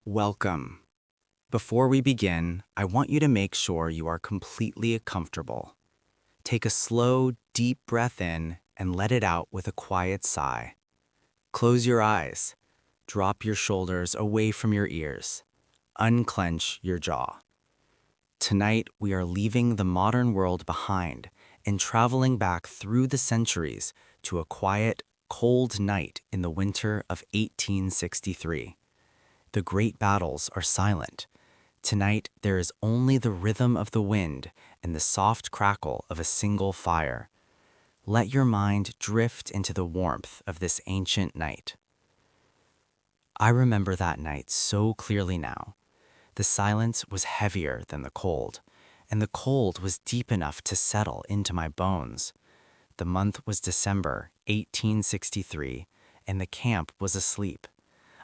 Welcome. Before we begin, I want you to make sure you are completely comfortable. Take a slow, deep breath in and let it out with a quiet sigh. Close your eyes. Drop your shoulders away from your ears. Unclench your jaw. Tonight, we are leaving the modern world behind and traveling back through the centuries to a quiet, cold night in the winter of 1863. The great battles are silent. Tonight, there is only the rhythm of the wind and the soft crackle of a single fire. Let your mind drift into the warmth of this ancient night. I remember that night so clearly now. The silence was heavier than the cold, and the cold was deep enough to settle into my bones. The month was December 1863, and the camp was asleep.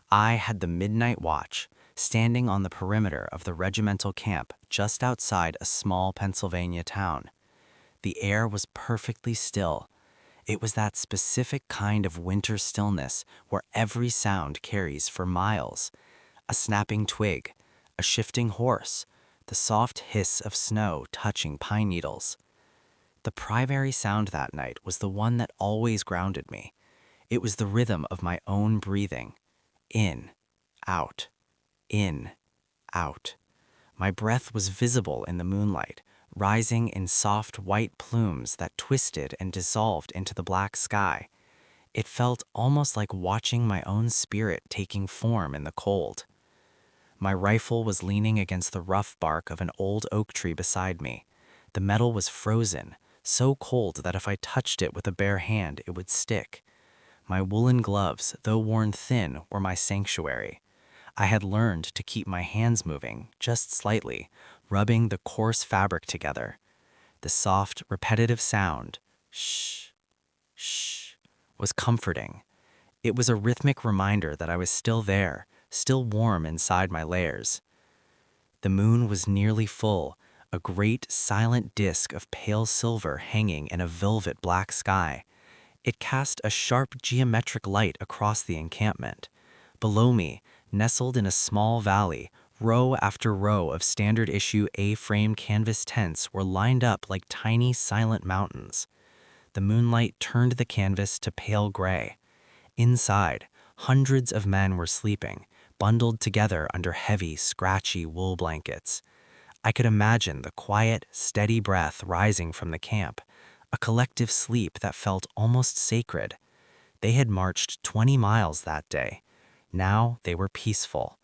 I had the midnight watch, standing on the perimeter of the regimental camp just outside a small Pennsylvania town. The air was perfectly still. It was that specific kind of winter stillness where every sound carries for miles. A snapping twig, a shifting horse, the soft hiss of snow touching pine needles. The primary sound that night was the one that always grounded me. It was the rhythm of my own breathing. In, out, in, out. My breath was visible in the moonlight, rising in soft white plumes that twisted and dissolved into the black sky. It felt almost like watching my own spirit taking form in the cold. My rifle was leaning against the rough bark of an old oak tree beside me. The metal was frozen, so cold that if I touched it with a bare hand, it would stick. My woolen gloves, though worn thin, were my sanctuary. I had learned to keep my hands moving, just slightly, rubbing the coarse fabric together. The soft, repetitive sound, shh, shh, was comforting. It was a rhythmic reminder that I was still there, still warm inside my layers. The moon was nearly full, a great, silent disk of pale silver hanging in a velvet black sky. It cast a sharp geometric light across the encampment. Below me, nestled in a small valley, row after row of standard-issue A-frame canvas tents were lined up like tiny, silent mountains. The moonlight turned the canvas to pale gray. Inside, hundreds of men were sleeping, bundled together under heavy, scratchy wool blankets. I could imagine the quiet, steady breath rising from the camp, a collective sleep that felt almost sacred. They had marched 20 miles that day. Now they were peaceful.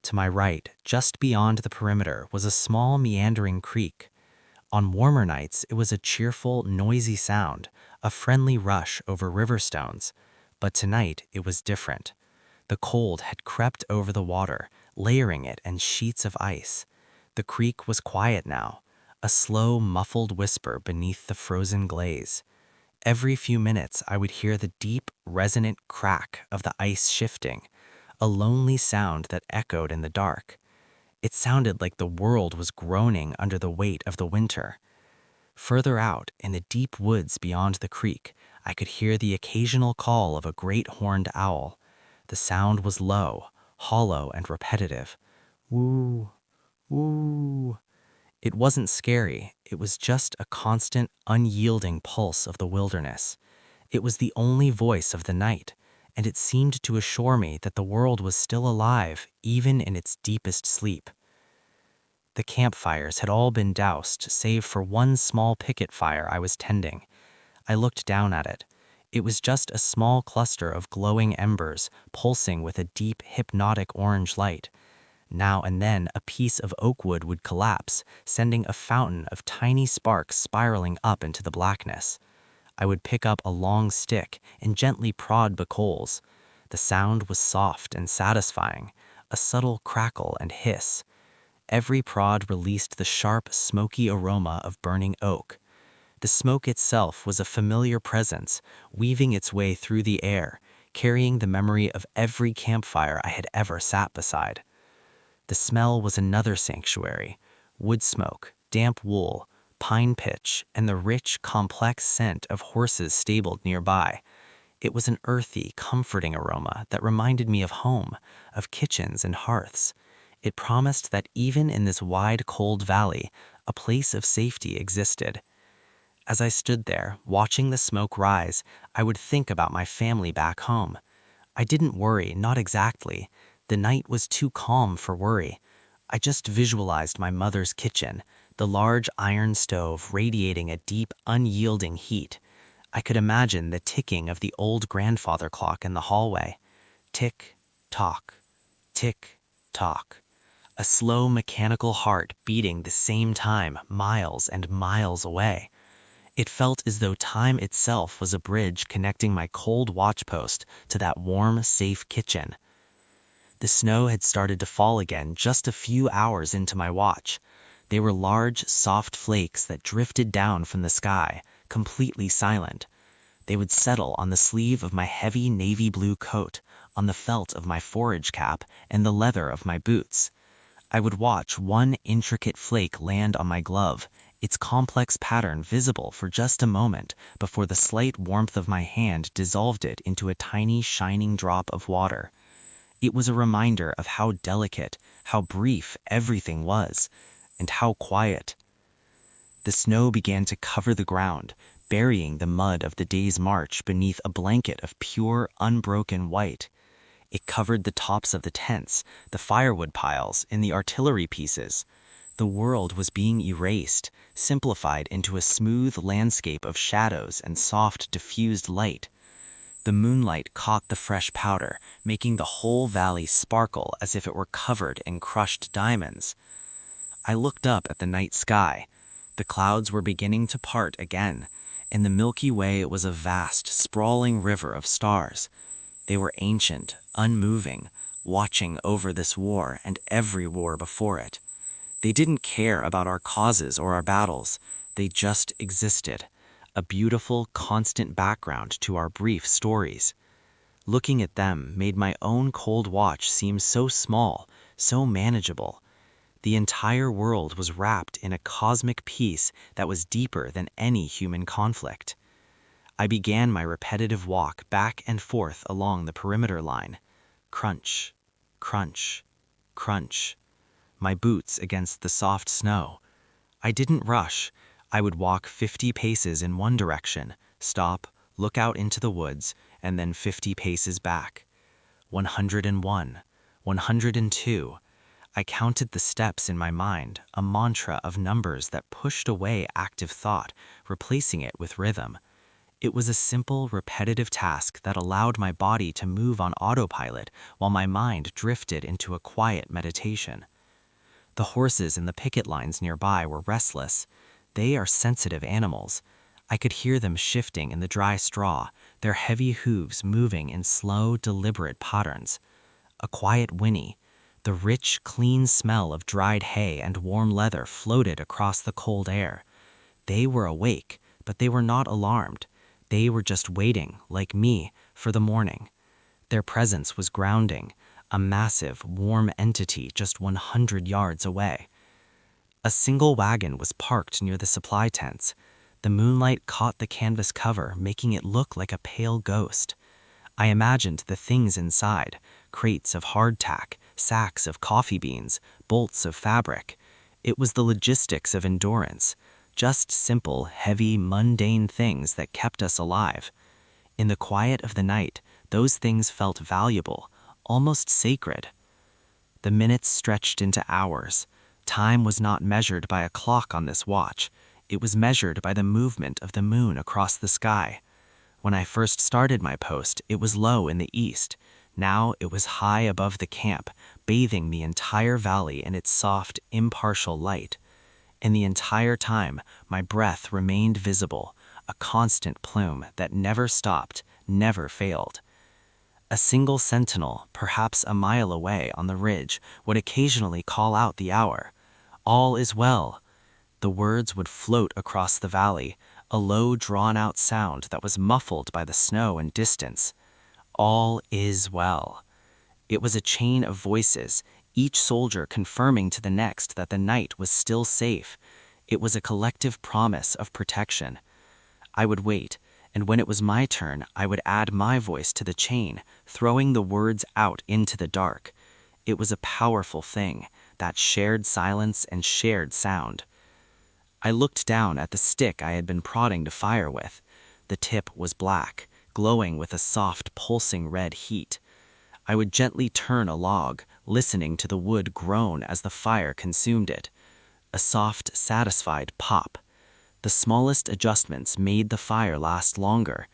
To my right, just beyond the perimeter, was a small meandering creek. On warmer nights, it was a cheerful, noisy sound, a friendly rush over river stones. But tonight, it was different. The cold had crept over the water, layering it in sheets of ice. The creek was quiet now, a slow, muffled whisper beneath the frozen glaze. Every few minutes, I would hear the deep, resonant crack of the ice shifting, a lonely sound that echoed in the dark. It sounded like the world was groaning under the weight of the winter. Further out, in the deep woods beyond the creek, I could hear the occasional call of a great horned owl. The sound was low, hollow, and repetitive. Woo, woo. It wasn't scary, it was just a constant, unyielding pulse of the wilderness. It was the only voice of the night, and it seemed to assure me that the world was still alive, even in its deepest sleep. The campfires had all been doused, save for one small picket fire I was tending. I looked down at it. It was just a small cluster of glowing embers, pulsing with a deep, hypnotic orange light. Now and then, a piece of oak wood would collapse, sending a fountain of tiny sparks spiraling up into the blackness. I would pick up a long stick and gently prod the coals. The sound was soft and satisfying, a subtle crackle and hiss. Every prod released the sharp, smoky aroma of burning oak. The smoke itself was a familiar presence, weaving its way through the air, carrying the memory of every campfire I had ever sat beside. The smell was another sanctuary: wood smoke, damp wool, pine pitch, and the rich, complex scent of horses stabled nearby. It was an earthy, comforting aroma that reminded me of home, of kitchens and hearths. It promised that even in this wide, cold valley, a place of safety existed. As I stood there, watching the smoke rise, I would think about my family back home. I didn't worry, not exactly. The night was too calm for worry. I just visualized my mother's kitchen, the large iron stove radiating a deep, unyielding heat. I could imagine the ticking of the old grandfather clock in the hallway. Tick, tock, tick, tock. A slow mechanical heart beating the same time miles and miles away. It felt as though time itself was a bridge connecting my cold watch post to that warm, safe kitchen. The snow had started to fall again just a few hours into my watch. They were large, soft flakes that drifted down from the sky, completely silent. They would settle on the sleeve of my heavy navy blue coat, on the felt of my forage cap, and the leather of my boots. I would watch one intricate flake land on my glove, its complex pattern visible for just a moment before the slight warmth of my hand dissolved it into a tiny shining drop of water. It was a reminder of how delicate, how brief everything was, and how quiet. The snow began to cover the ground, burying the mud of the day's march beneath a blanket of pure, unbroken white. It covered the tops of the tents, the firewood piles, and the artillery pieces. The world was being erased, simplified into a smooth landscape of shadows and soft, diffused light. The moonlight caught the fresh powder, making the whole valley sparkle as if it were covered in crushed diamonds. I looked up at the night sky. The clouds were beginning to part again. In the Milky Way it was a vast, sprawling river of stars. They were ancient, unmoving, watching over this war and every war before it. They didn't care about our causes or our battles. They just existed, a beautiful, constant background to our brief stories. Looking at them made my own cold watch seem so small, so manageable. The entire world was wrapped in a cosmic peace that was deeper than any human conflict. I began my repetitive walk back and forth along the perimeter line. Crunch, crunch, crunch. My boots against the soft snow. I didn't rush. I would walk 50 paces in one direction, stop, look out into the woods, and then 50 paces back. 101, 102. I counted the steps in my mind, a mantra of numbers that pushed away active thought, replacing it with rhythm. It was a simple, repetitive task that allowed my body to move on autopilot while my mind drifted into a quiet meditation. The horses in the picket lines nearby were restless. They are sensitive animals. I could hear them shifting in the dry straw, their heavy hooves moving in slow, deliberate patterns. A quiet whinny. The rich, clean smell of dried hay and warm leather floated across the cold air. They were awake, but they were not alarmed. They were just waiting, like me, for the morning. Their presence was grounding, a massive, warm entity just 100 yards away. A single wagon was parked near the supply tents. The moonlight caught the canvas cover, making it look like a pale ghost. I imagined the things inside, crates of hardtack, sacks of coffee beans, bolts of fabric. It was the logistics of endurance, just simple, heavy, mundane things that kept us alive. In the quiet of the night, those things felt valuable, almost sacred. The minutes stretched into hours. Time was not measured by a clock on this watch. It was measured by the movement of the moon across the sky. When I first started my post, it was low in the east. Now it was high above the camp, bathing the entire valley in its soft, impartial light. And the entire time, my breath remained visible, a constant plume that never stopped, never failed. A single sentinel, perhaps a mile away on the ridge, would occasionally call out the hour. "All is well." The words would float across the valley, a low, drawn-out sound that was muffled by the snow and distance. All is well. It was a chain of voices, each soldier confirming to the next that the night was still safe. It was a collective promise of protection. I would wait, and when it was my turn, I would add my voice to the chain, throwing the words out into the dark. It was a powerful thing, that shared silence and shared sound. I looked down at the stick I had been prodding to fire with. The tip was black, glowing with a soft, pulsing red heat. I would gently turn a log, listening to the wood groan as the fire consumed it. A soft, satisfied pop. The smallest adjustments made the fire last longer.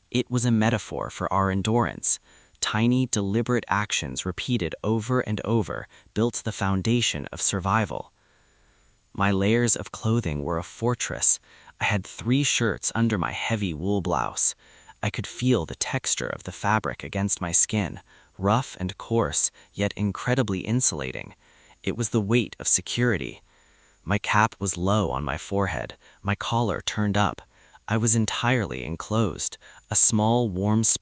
It was a metaphor for our endurance. Tiny, deliberate actions repeated over and over built the foundation of survival. My layers of clothing were a fortress. I had 3 shirts under my heavy wool blouse. I could feel the texture of the fabric against my skin, rough and coarse, yet incredibly insulating. It was the weight of security. My cap was low on my forehead, my collar turned up. I was entirely enclosed, a small, warm spot